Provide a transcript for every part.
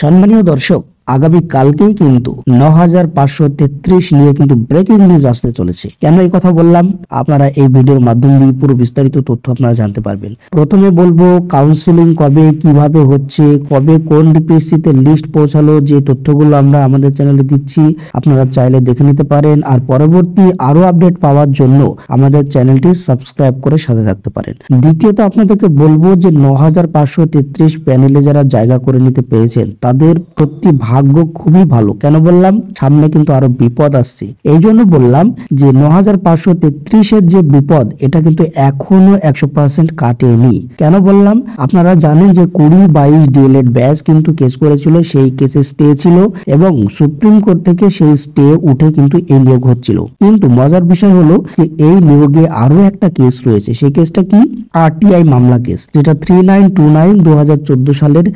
সম্মানীয় দর্শক, আগামী কালকেই কিন্তু 9533 নিয়ে কিন্তু ব্রেকিং নিউজ আসতে চলেছে। কেন এই কথা বললাম, আপনারা এই ভিডিওর মাধ্যম দিয়ে পুরো বিস্তারিত তথ্য আপনারা জানতে পারবেন। প্রথমে বলবো কাউন্সিলিং কবে কিভাবে হচ্ছে, কবে কোন ডিপিএসসি তে লিস্ট পৌঁছালো, যে তথ্যগুলো আমরা আমাদের চ্যানেলে দিচ্ছি আপনারা চাইলে দেখে নিতে পারেন। আর পরবর্তী আরো আপডেট পাওয়ার জন্য আমাদের চ্যানেলটি সাবস্ক্রাইব করে সাথে থাকতে পারেন। দ্বিতীয়ত আপনাদেরকে বলবো যে 9533 প্যানেলে যারা জায়গা করে নিতে পেরেছেন তাদের প্রতি ভাগ্য খুবই ভালো। কেন বললাম, সামনে কিন্তু আরো বিপদ আসছে, এই জন্য বললাম যে 9533 এর যে বিপদ এটা কিন্তু এখনো 100% কাটেনি। কেন বললাম, আপনারা জানেন যে 20-22 ডিএলএড ব্যাচ কিন্তু কেস করেছিল, সেই কেসে স্টে ছিল এবং সুপ্রিম কোর্ট থেকে সেই স্টে উঠে কিন্তু এই নিয়োগ হচ্ছিল। কিন্তু মজার বিষয় হলো যে এই নিয়োগে আরো একটা কেস রয়েছে। সেই কেসটা কি? আরটিআই মামলা কেস, যেটা 3929 2014 সালের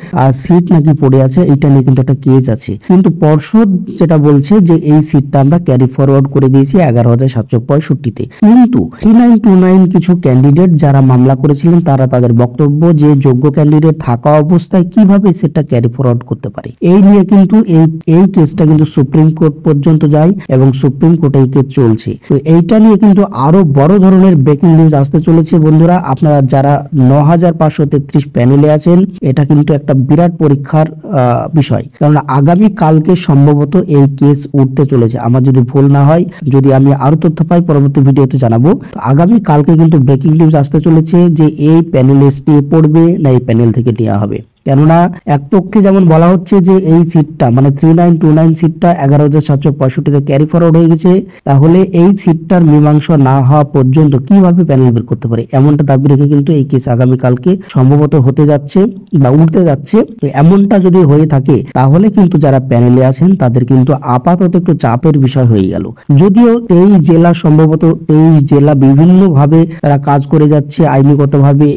সিট নাকি পড়ে আছে। এটা নিয়ে কিন্তু একটা কেস আছে, কিন্তু পর্ষদ যেটা বলছে যে এই সিটটা আমরা ক্যারি ফরওয়ার্ড করে দিয়েছি 11,765-তে। কিন্তু 3929 কিছু ক্যান্ডিডেট যারা মামলা করেছিলেন তারা তাদের বক্তব্য যে যোগ্য ক্যান্ডিডেট থাকা অবস্থায় কিভাবে সেটা ক্যারি ফরওয়ার্ড করতে পারে, এই নিয়ে কিন্তু এই কেসটা কিন্তু সুপ্রিম কোর্ট পর্যন্ত যায় এবং সুপ্রিম কোর্টে এই কেস চলছে। তো এইটা নিয়ে কিন্তু আরো বড় ধরনের ব্রেকিং নিউজ আসতে চলেছে। বন্ধুরা, আপনারা যারা 9533 প্যানেলে আছেন, এটা কিন্তু একটা বিরাট পরীক্ষার বিষয়, কারণ আগামী কালকে সম্ভবত এই কেস উঠতে চলেছে। আমার যদি ভুল না হয়, যদি আমি আরো তথ্য পাই পরবর্তী ভিডিওতে জানাবো। আগামী কালকে কিন্তু ব্রেকিং নিউজ আসতে চলেছে যে এই প্যানেলে স্টে পড়বে না এই প্যানেল থেকে নেওয়া হবে। কেননা এক পক্ষে যেমন বলা হচ্ছে যে এই সিটটা মানে 3929 সিটটা 11,765-তে ক্যারি ফরওয়ার্ড হয়ে গেছে, তাহলে এই সিটটার মীমাংসা না হওয়া পর্যন্ত কিভাবে প্যানেল বের করতে পারে, এমনটা দাবি রেখে কিন্তু এই কেস আগামী কালকে সম্ভবত হতে যাচ্ছে বা উঠতে যাচ্ছে। তো এমনটা যদি হয়ে থাকে তাহলে কিন্তু যারা প্যানেলে আছেন তাদের কিন্তু আপাতত একটু চাপের বিষয় হয়ে গেল। যদিও 23 জেলা সম্ভবত 23 জেলা বিভিন্ন ভাবে তারা কাজ করে যাচ্ছে, আইনিগতভাবে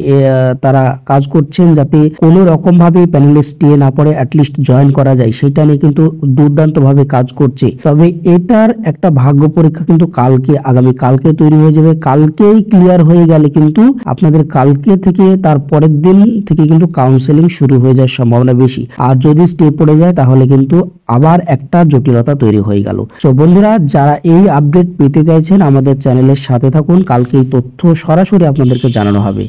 তারা কাজ করছেন যাতে কোনো রকম ভাবে প্যানেলে স্টে না পড়ে, অ্যাটলিস্ট জয়েন করা যায়, সেটা নিয়ে কিন্তু দুর্দান্ত ভাবে কাজ করছে। তবে এটার একটা ভাগ্য পরীক্ষা কিন্তু আগামী কালকে তৈরি হয়ে যাবে। কালকেই ক্লিয়ার হয়ে গেলে কিন্তু আপনাদের কালকে থেকে তার পরের দিন থেকে কিন্তু কাউন্সেলিং শুরু হয়ে যাওয়ার সম্ভাবনা বেশি। আর যদি স্টে পড়ে যায় তাহলে কিন্তু আবার একটা জটিলতা তৈরি হয়ে গেল। তো বন্ধুরা, যারা এই আপডেট পেতে চাইছেন আমাদের চ্যানেলের সাথে থাকুন, কালকে এই তথ্য সরাসরি আপনাদেরকে জানানো হবে।